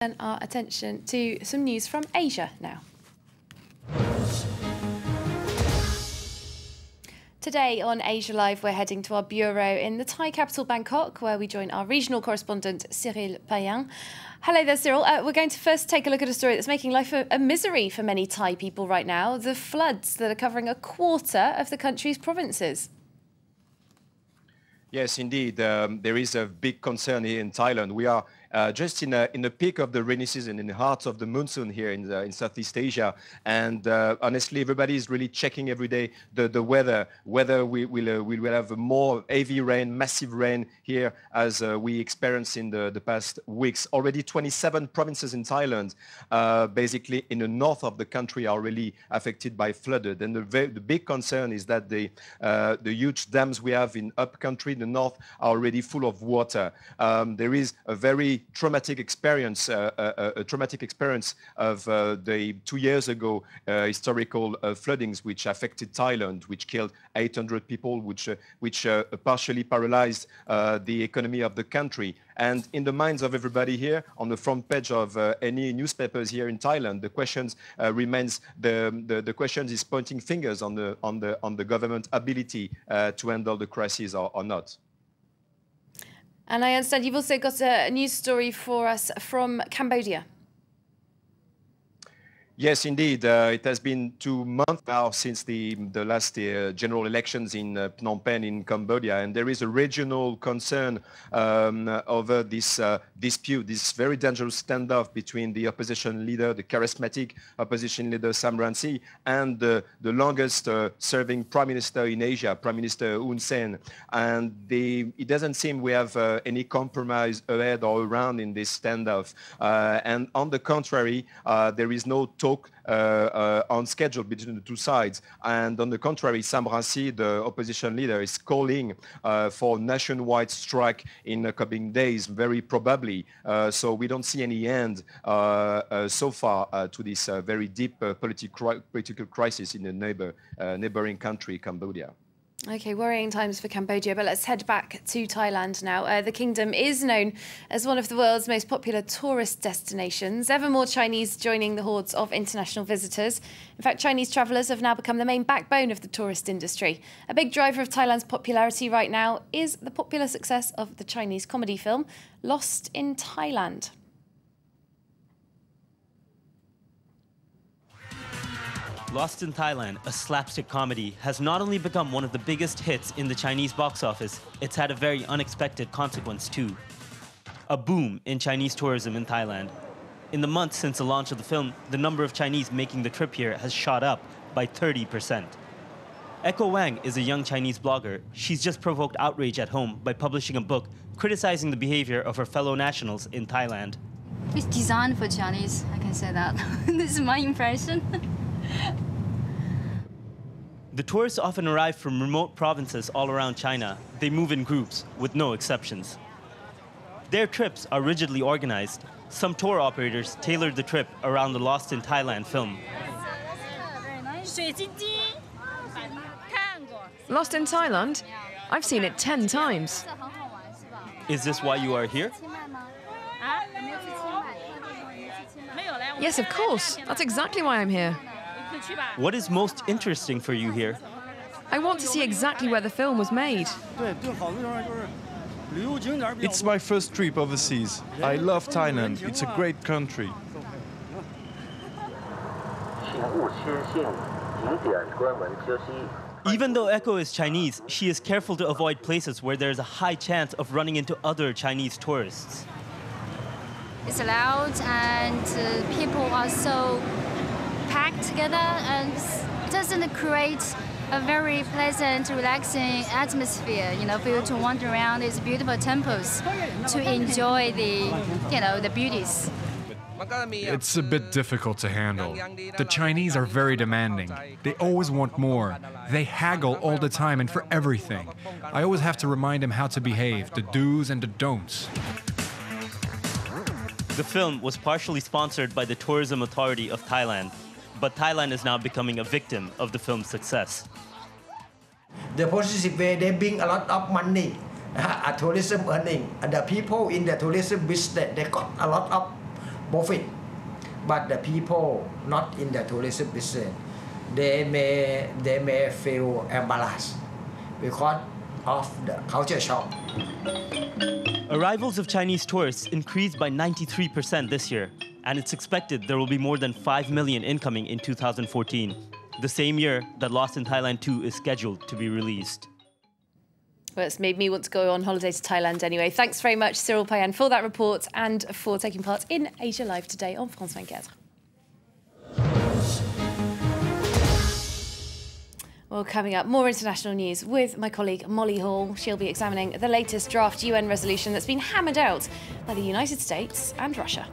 Turn our attention to some news from Asia now. Today on Asia Live, we're heading to our bureau in the Thai capital, Bangkok, where we join our regional correspondent, Cyril Payang. Hello there, Cyril. We're going to first take a look at a story that's making life a misery for many Thai people right now, the floods that are covering a quarter of the country's provinces. Yes, indeed. There is a big concern here in Thailand. We are just in the peak of the rainy season, in the heart of the monsoon here in Southeast Asia. And honestly, everybody is really checking every day the weather, whether we will have more heavy rain, massive rain here as we experienced in the past weeks. Already 27 provinces in Thailand, basically in the north of the country, are really affected by flooded. And the big concern is that the huge dams we have in upcountry, the north, are already full of water. There is a very traumatic experience, a traumatic experience of the 2 years ago historical floodings which affected Thailand, which killed 800 people, which partially paralyzed the economy of the country. And in the minds of everybody here, on the front page of any newspapers here in Thailand, the questions remains the questions is pointing fingers on the government ability to handle the crisis or not. And I understand you've also got a news story for us from Cambodia. Yes, indeed. It has been 2 months now since the last general elections in Phnom Penh in Cambodia, and there is a regional concern over this dispute, this very dangerous standoff between the opposition leader, the charismatic opposition leader Sam Rainsy, and the longest serving prime minister in Asia, Prime Minister Hun Sen. And it doesn't seem we have any compromise ahead or around in this standoff. And on the contrary, there is no talk on schedule between the two sides. And on the contrary, Sam Rainsy, the opposition leader, is calling for nationwide strike in the coming days, very probably. So we don't see any end so far to this very deep political crisis in the neighboring country, Cambodia. OK, worrying times for Cambodia, but let's head back to Thailand now. The kingdom is known as one of the world's most popular tourist destinations. Ever more Chinese joining the hordes of international visitors. In fact, Chinese travellers have now become the main backbone of the tourist industry. A big driver of Thailand's popularity right now is the popular success of the Chinese comedy film Lost in Thailand. Lost in Thailand, a slapstick comedy, has not only become one of the biggest hits in the Chinese box office, it's had a very unexpected consequence too. A boom in Chinese tourism in Thailand. In the months since the launch of the film, the number of Chinese making the trip here has shot up by 30%. Echo Wang is a young Chinese blogger. She's just provoked outrage at home by publishing a book criticizing the behavior of her fellow nationals in Thailand. It's designed for Chinese, I can say that. This is my impression. The tourists often arrive from remote provinces all around China. They move in groups, with no exceptions. Their trips are rigidly organized. Some tour operators tailored the trip around the Lost in Thailand film. Lost in Thailand? I've seen it 10 times. Is this why you are here? Yes, of course. That's exactly why I'm here. What is most interesting for you here? I want to see exactly where the film was made. It's my first trip overseas. I love Thailand. It's a great country. Even though Echo is Chinese, she is careful to avoid places where there's a high chance of running into other Chinese tourists. It's loud and people are so packed together and doesn't create a very pleasant, relaxing atmosphere, for you to wander around these beautiful temples to enjoy the beauties. It's a bit difficult to handle. The Chinese are very demanding. They always want more. They haggle all the time and for everything. I always have to remind them how to behave, the do's and the don'ts. The film was partially sponsored by the Tourism Authority of Thailand, but Thailand is now becoming a victim of the film's success. The positive way, they bring a lot of money, tourism earning, and the people in the tourism business, they got a lot of profit. But the people not in the tourism business, they may feel embarrassed because of the culture shock. Arrivals of Chinese tourists increased by 93% this year, and it's expected there will be more than 5 million incoming in 2014, the same year that Lost in Thailand 2 is scheduled to be released. Well, it's made me want to go on holiday to Thailand anyway. Thanks very much, Cyril Payan, for that report and for taking part in Asia Live today on France 24. Well, coming up, more international news with my colleague Molly Hall. She'll be examining the latest draft UN resolution that's been hammered out by the United States and Russia.